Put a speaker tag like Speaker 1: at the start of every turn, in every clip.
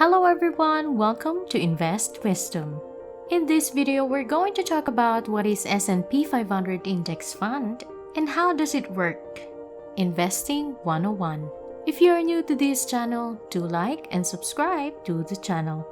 Speaker 1: Hello everyone, welcome to Invest Wisdom. In this video, we're going to talk about what is S&P 500 Index Fund and how does it work. Investing 101. If you are new to this channel, do like and subscribe to the channel.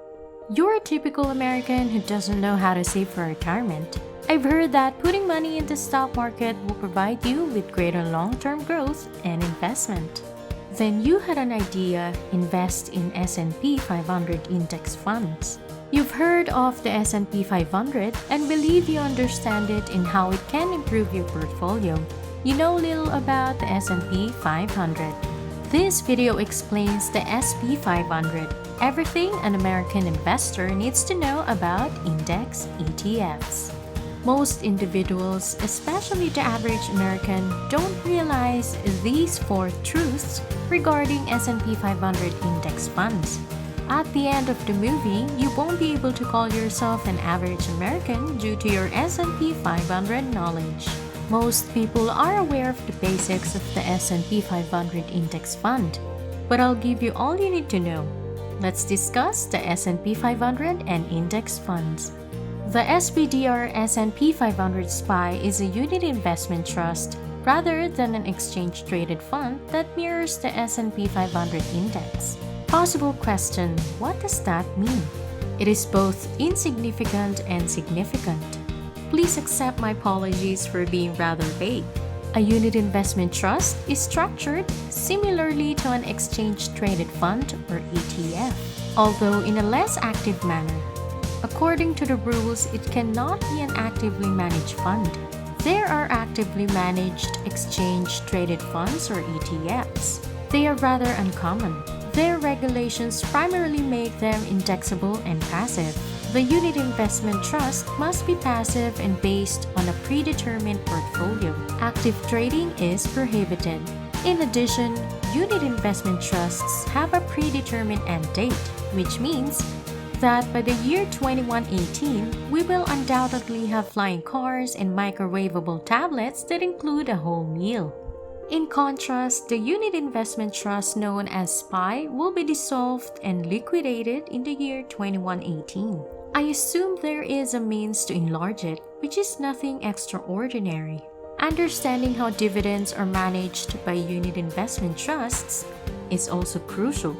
Speaker 1: You're a typical American who doesn't know how to save for retirement. I've heard that putting money in the stock market will provide you with greater long-term growth and investment. Then you had an idea, invest in S&P 500 index funds. You've heard of the S&P 500 and believe you understand it and how it can improve your portfolio. You know little about the S&P 500. This video explains the SP 500, everything an American investor needs to know about index ETFs. Most individuals, especially the average American, don't realize these 4 truths regarding S&P 500 index funds. At the end of the movie, you won't be able to call yourself an average American due to your S&P 500 knowledge. Most people are aware of the basics of the S&P 500 index fund, but I'll give you all you need to know. Let's discuss the S&P 500 and index funds. The SPDR S&P 500 SPY is a unit investment trust rather than an exchange-traded fund that mirrors the S&P 500 index. Possible question: what does that mean? It is both insignificant and significant. Please accept my apologies for being rather vague. A unit investment trust is structured similarly to an exchange-traded fund or ETF, although in a less active manner. According to the rules, it cannot be an actively managed fund. There are actively managed exchange-traded funds or ETFs. They are rather uncommon. Their regulations primarily make them indexable and passive. The unit investment trust must be passive and based on a predetermined portfolio. Active trading is prohibited. In addition, unit investment trusts have a predetermined end date, which means that by the year 2118, we will undoubtedly have flying cars and microwavable tablets that include a whole meal. In contrast, the unit investment trust known as SPY will be dissolved and liquidated in the year 2118. I assume there is a means to enlarge it, which is nothing extraordinary. Understanding how dividends are managed by unit investment trusts is also crucial.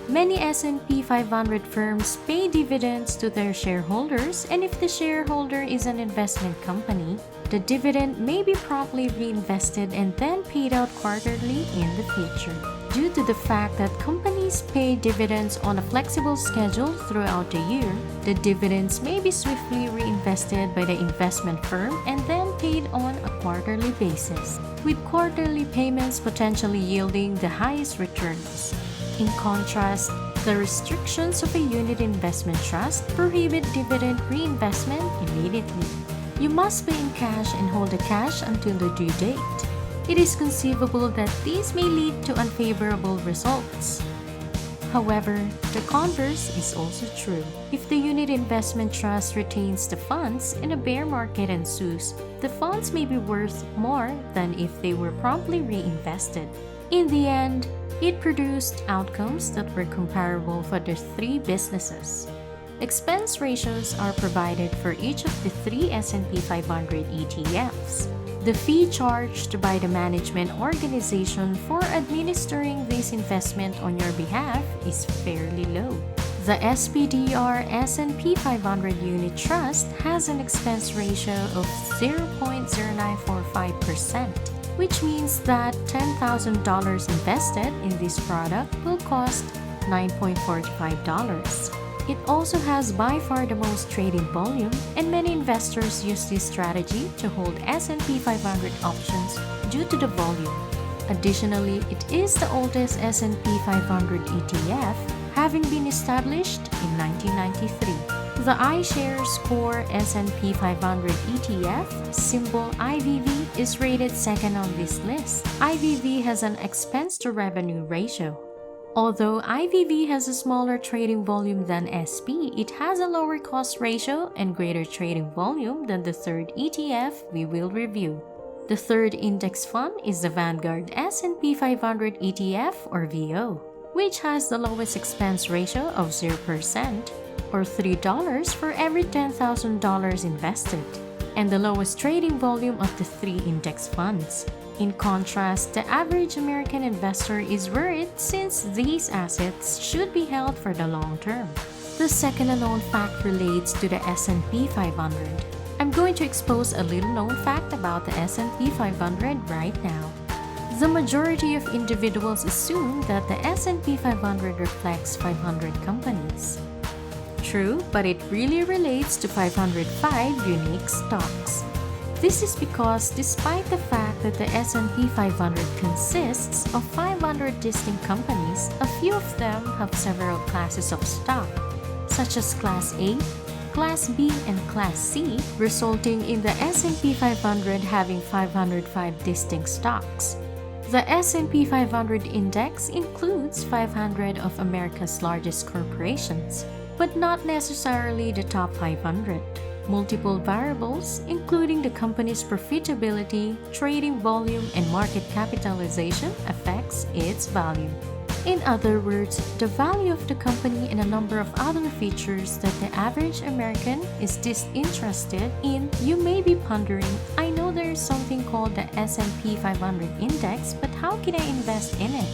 Speaker 1: Many S&P 500 firms pay dividends to their shareholders, and if the shareholder is an investment company, the dividend may be promptly reinvested and then paid out quarterly in the future. Due to the fact that companies pay dividends on a flexible schedule throughout the year, the dividends may be swiftly reinvested by the investment firm and then paid on a quarterly basis, with quarterly payments potentially yielding the highest returns. In contrast, the restrictions of a unit investment trust prohibit dividend reinvestment immediately. You must pay in cash and hold the cash until the due date. It is conceivable that these may lead to unfavorable results. However, the converse is also true. If the unit investment trust retains the funds and a bear market ensues, the funds may be worth more than if they were promptly reinvested. In the end, it produced outcomes that were comparable for the 3 businesses. Expense ratios are provided for each of the 3 S&P 500 ETFs. The fee charged by the management organization for administering this investment on your behalf is fairly low. The SPDR S&P 500 Unit Trust has an expense ratio of 0.0945%. which means that $10,000 invested in this product will cost $9.45. It also has by far the most trading volume, and many investors use this strategy to hold S&P 500 options due to the volume. Additionally, it is the oldest S&P 500 ETF, having been established in 1993. The iShares Core S&P 500 ETF, symbol IVV, is rated second on this list. IVV has an expense-to-revenue ratio. Although IVV has a smaller trading volume than SP, it has a lower cost ratio and greater trading volume than the third ETF we will review. The third index fund is the Vanguard S&P 500 ETF or VO. which has the lowest expense ratio of 0% or $3 for every $10,000 invested, and the lowest trading volume of the three index funds. In contrast, the average American investor is worried since these assets should be held for the long term. The second unknown fact relates to the S&P 500. I'm going to expose a little known fact about the S&P 500 right now. The majority of individuals assume that the S&P 500 reflects 500 companies. True, but it really relates to 505 unique stocks. This is because despite the fact that the S&P 500 consists of 500 distinct companies, a few of them have several classes of stock, such as Class A, Class B, and Class C, resulting in the S&P 500 having 505 distinct stocks. The S&P 500 index includes 500 of America's largest corporations, but not necessarily the top 500. Multiple variables, including the company's profitability, trading volume, and market capitalization, affects its value. In other words, the value of the company and a number of other features that the average American is disinterested in. You may be pondering, I know there is something called the S&P 500 index, but how can I invest in it?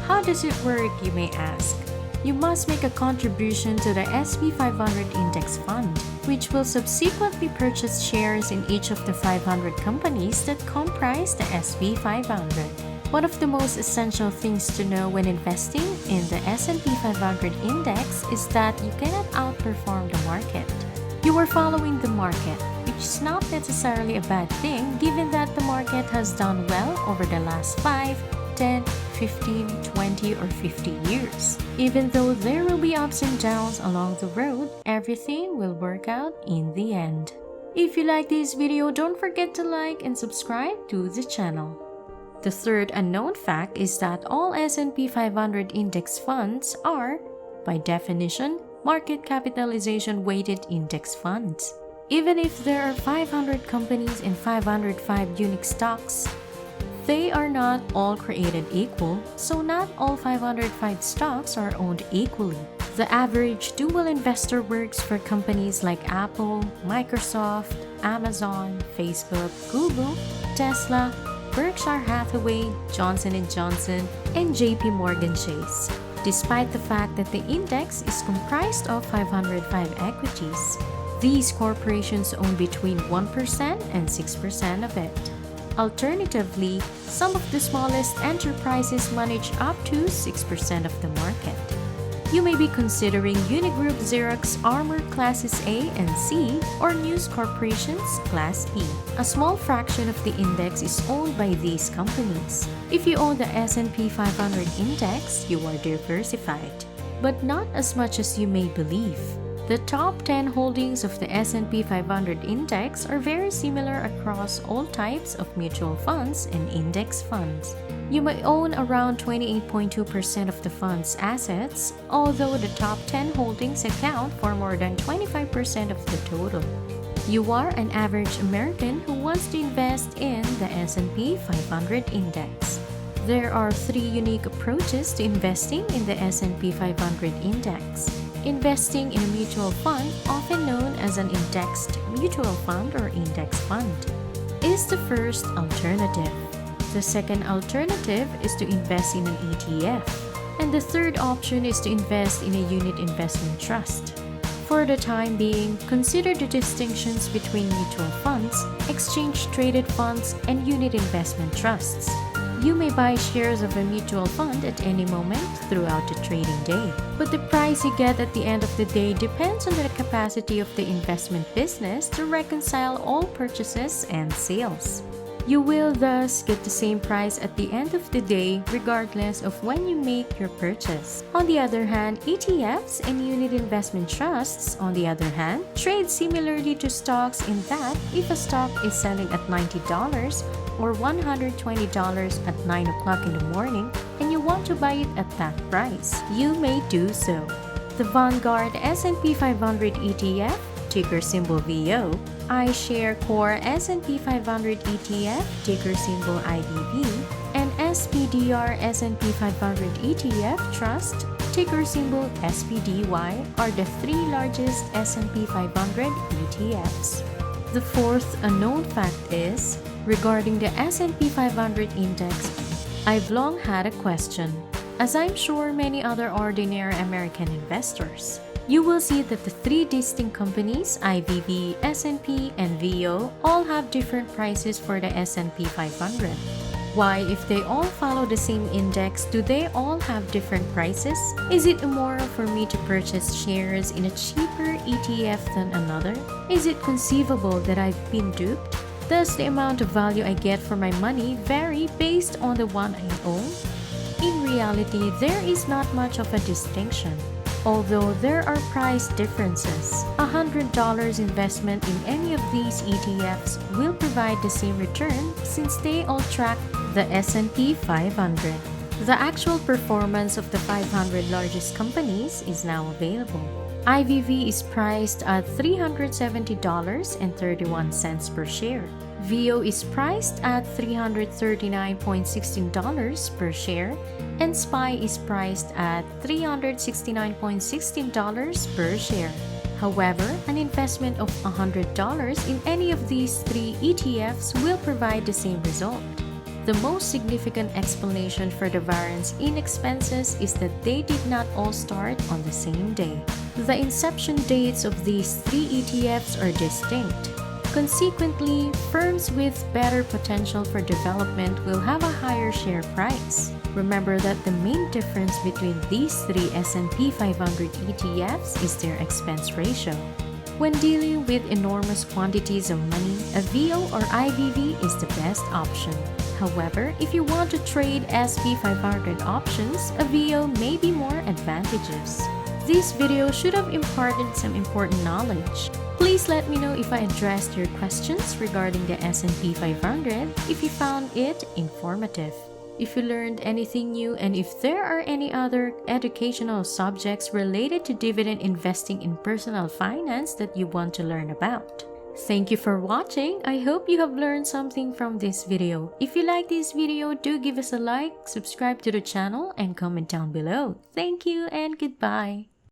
Speaker 1: How does it work, you may ask? You must make a contribution to the SP 500 Index Fund, which will subsequently purchase shares in each of the 500 companies that comprise the SP 500. One of the most essential things to know when investing in the S&P 500 index is that you cannot outperform the market. You are following the market, which is not necessarily a bad thing given that the market has done well over the last 5, 10, 15, 20, or 50 years. Even though there will be ups and downs along the road, everything will work out in the end. If you like this video, don't forget to like and subscribe to the channel. The third unknown fact is that all S&P 500 index funds are, by definition, market capitalization weighted index funds. Even if there are 500 companies and 505 unique stocks, they are not all created equal, so not all 505 stocks are owned equally. The average dual investor works for companies like Apple, Microsoft, Amazon, Facebook, Google, Tesla, Berkshire Hathaway, Johnson & Johnson, and JP Morgan Chase, despite the fact that the index is comprised of 505 equities. These corporations own between 1% and 6% of it. Alternatively, some of the smallest enterprises manage up to 6% of the market. You may be considering Unigroup Xerox Armor Classes A and C or News Corporation's Class E. A small fraction of the index is owned by these companies. If you own the S&P 500 index, you are diversified, but not as much as you may believe. The top 10 holdings of the S&P 500 index are very similar across all types of mutual funds and index funds. You may own around 28.2% of the fund's assets, although the top 10 holdings account for more than 25% of the total. You are an average American who wants to invest in the S&P 500 index. There are 3 unique approaches to investing in the S&P 500 index. Investing in a mutual fund, often known as an indexed mutual fund or index fund, is the first alternative. The second alternative is to invest in an ETF. And the third option is to invest in a unit investment trust. For the time being, consider the distinctions between mutual funds, exchange-traded funds, and unit investment trusts. You may buy shares of a mutual fund at any moment throughout the trading day, but the price you get at the end of the day depends on the capacity of the investment business to reconcile all purchases and sales. You will thus get the same price at the end of the day regardless of when you make your purchase. On the other hand, ETFs and unit investment trusts, on the other hand, trade similarly to stocks in that if a stock is selling at $90 or $120 at 9 o'clock in the morning and you want to buy it at that price, you may do so. The Vanguard S&P 500 ETF, ticker symbol VO, iShares Core S&P 500 ETF, ticker symbol IBV, and SP VDR S&P 500 ETF Trust, ticker symbol SPDY, are the three largest S&P 500 ETFs. The fourth unknown fact is, regarding the S&P 500 index, I've long had a question, as I'm sure many other ordinary American investors. You will see that the three distinct companies, IVV, S&P, and VO, all have different prices for the S&P 500. Why, if they all follow the same index, do they all have different prices? Is it immoral for me to purchase shares in a cheaper ETF than another? Is it conceivable that I've been duped? Does the amount of value I get for my money vary based on the one I own? In reality, there is not much of a distinction. Although there are price differences, $100 investment in any of these ETFs will provide the same return since they all track the S&P 500. The actual performance of the 500 largest companies is now available. IVV is priced at $370.31 per share. VO is priced at $339.16 per share, and SPY is priced at $369.16 per share. However, an investment of $100 in any of these three ETFs will provide the same result. The most significant explanation for the variance in expenses is that they did not all start on the same day. The inception dates of these three ETFs are distinct. Consequently, firms with better potential for development will have a higher share price. Remember that the main difference between these three S&P 500 ETFs is their expense ratio. When dealing with enormous quantities of money, a VO or IVV is the best option. However, if you want to trade SP 500 options, a VO may be more advantageous. This video should have imparted some important knowledge. Please let me know if I addressed your questions regarding the S&P 500 if you found it informative. If you learned anything new, and if there are any other educational subjects related to dividend investing in personal finance that you want to learn about. Thank you for watching. I hope you have learned something from this video. If you like this video, do give us a like, subscribe to the channel, and comment down below. Thank you and goodbye.